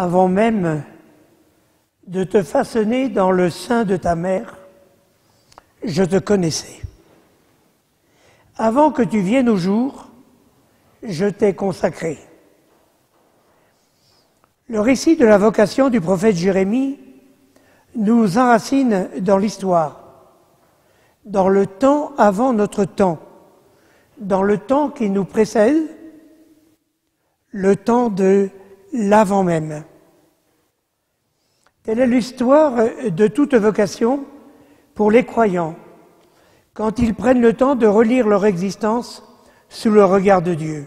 avant même de te façonner dans le sein de ta mère, je te connaissais. Avant que tu viennes au jour, je t'ai consacré. Le récit de la vocation du prophète Jérémie nous enracine dans l'histoire, dans le temps avant notre temps, dans le temps qui nous précède, le temps de l'avant même. Telle est l'histoire de toute vocation pour les croyants, quand ils prennent le temps de relire leur existence sous le regard de Dieu.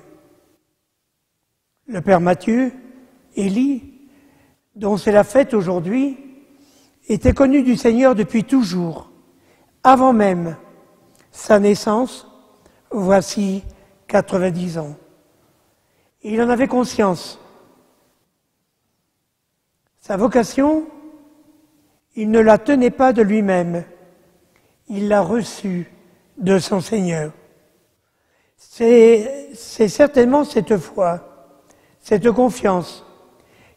Le Père Matthieu, Élie, dont c'est la fête aujourd'hui, était connu du Seigneur depuis toujours, avant même sa naissance, voici 90 ans. Il en avait conscience. Sa vocation, il ne la tenait pas de lui-même, il l'a reçue de son Seigneur. C'est certainement cette foi, cette confiance,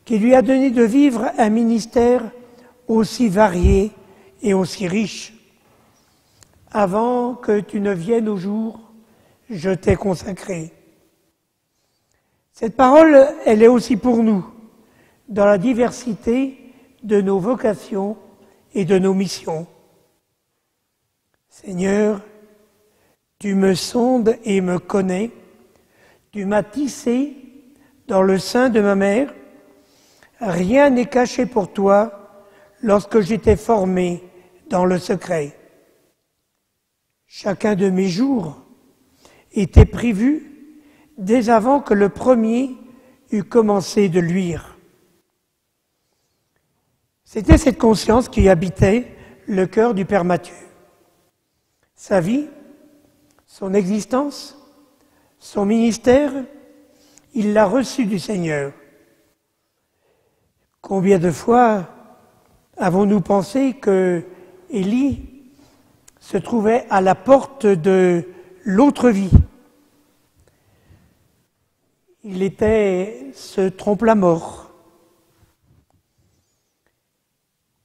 qui lui a donné de vivre un ministère aussi varié et aussi riche. Avant que tu ne viennes au jour, je t'ai consacré. Cette parole, elle est aussi pour nous, dans la diversité de nos vocations et de nos missions. Seigneur, tu me sondes et me connais, tu m'as tissé dans le sein de ma mère, rien n'est caché pour toi lorsque j'étais formé dans le secret. Chacun de mes jours était prévu dès avant que le premier eût commencé de luire. C'était cette conscience qui habitait le cœur du Père Matthieu. Sa vie, son existence, son ministère, il l'a reçu du Seigneur. Combien de fois avons-nous pensé que Élie se trouvait à la porte de l'autre vie? Il était ce trompe-la-mort.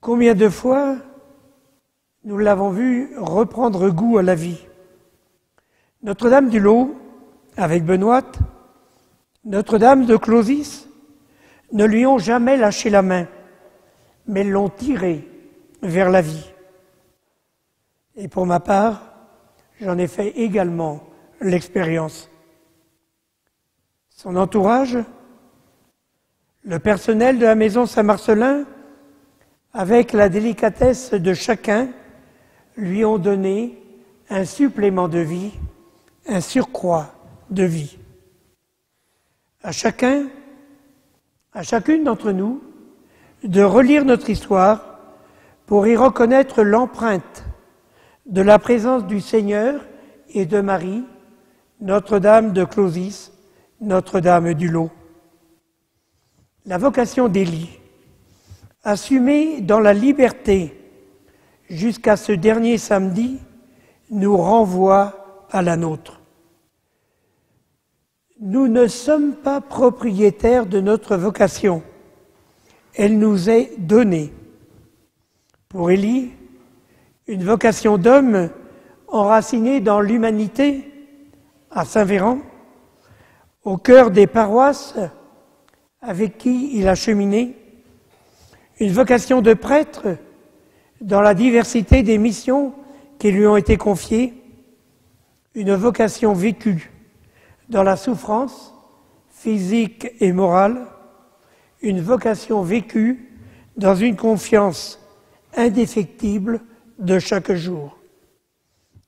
Combien de fois nous l'avons vu reprendre goût à la vie? Notre-Dame du Lot, avec Benoît, Notre-Dame de Closis, ne lui ont jamais lâché la main, mais l'ont tiré vers la vie. Et pour ma part, j'en ai fait également l'expérience. Son entourage, le personnel de la maison Saint-Marcelin, avec la délicatesse de chacun, lui ont donné un supplément de vie, un surcroît de vie. À chacun, à chacune d'entre nous, de relire notre histoire pour y reconnaître l'empreinte de la présence du Seigneur et de Marie, Notre-Dame de Closis, Notre-Dame du Lot. La vocation d'Élie, assumée dans la liberté jusqu'à ce dernier samedi, nous renvoie à la nôtre. Nous ne sommes pas propriétaires de notre vocation. Elle nous est donnée. Pour Élie, une vocation d'homme enracinée dans l'humanité, à Saint-Véran, au cœur des paroisses avec qui il a cheminé, une vocation de prêtre dans la diversité des missions qui lui ont été confiées, une vocation vécue dans la souffrance physique et morale, une vocation vécue dans une confiance indéfectible de chaque jour,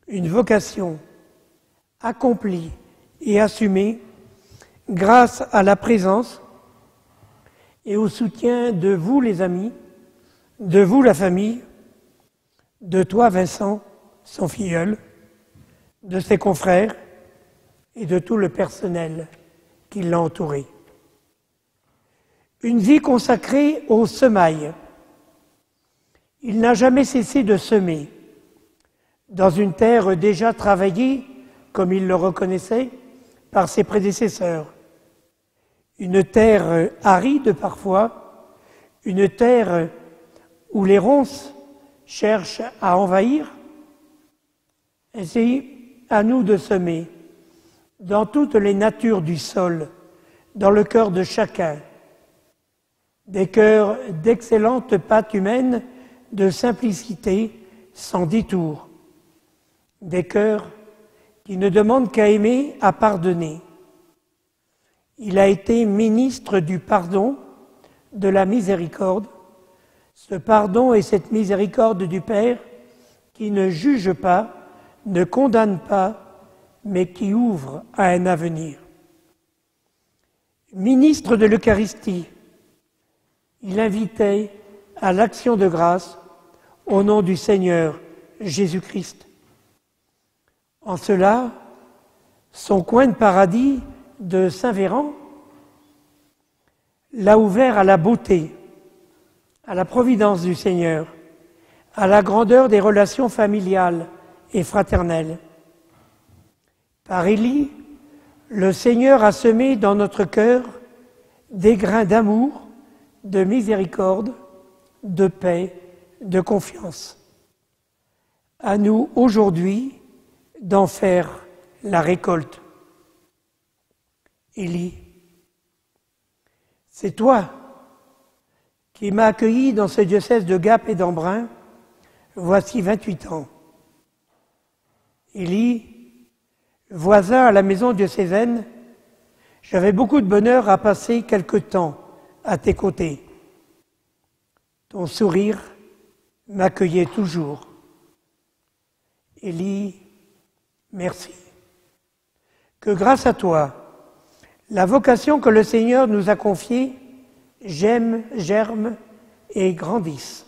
une vocation accomplie et assumée grâce à la présence et au soutien de vous les amis, de vous la famille, de toi Vincent, son filleul, de ses confrères et de tout le personnel qui l'a entouré. Une vie consacrée au semail. Il n'a jamais cessé de semer dans une terre déjà travaillée, comme il le reconnaissait, par ses prédécesseurs. Une terre aride parfois, une terre où les ronces cherchent à envahir? C'est à nous de semer dans toutes les natures du sol, dans le cœur de chacun, des cœurs d'excellentes pâtes humaines, de simplicité sans détour, des cœurs qui ne demandent qu'à aimer, à pardonner. Il a été ministre du pardon, de la miséricorde, ce pardon et cette miséricorde du Père qui ne juge pas, ne condamne pas, mais qui ouvre à un avenir. Ministre de l'Eucharistie, il invitait à l'action de grâce au nom du Seigneur Jésus-Christ. En cela, son coin de paradis de Saint-Véran l'a ouvert à la beauté, à la providence du Seigneur, à la grandeur des relations familiales et fraternelles. Par Élie, le Seigneur a semé dans notre cœur des grains d'amour, de miséricorde, de paix, de confiance. À nous aujourd'hui d'en faire la récolte. Élie, c'est toi qui m'as accueilli dans ce diocèse de Gap et d'Embrun, voici 28 ans. Élie, voisin à la maison diocésaine, j'avais beaucoup de bonheur à passer quelque temps à tes côtés. Ton sourire m'accueillait toujours. Élie, merci. Que grâce à toi, la vocation que le Seigneur nous a confiée germe et grandisse.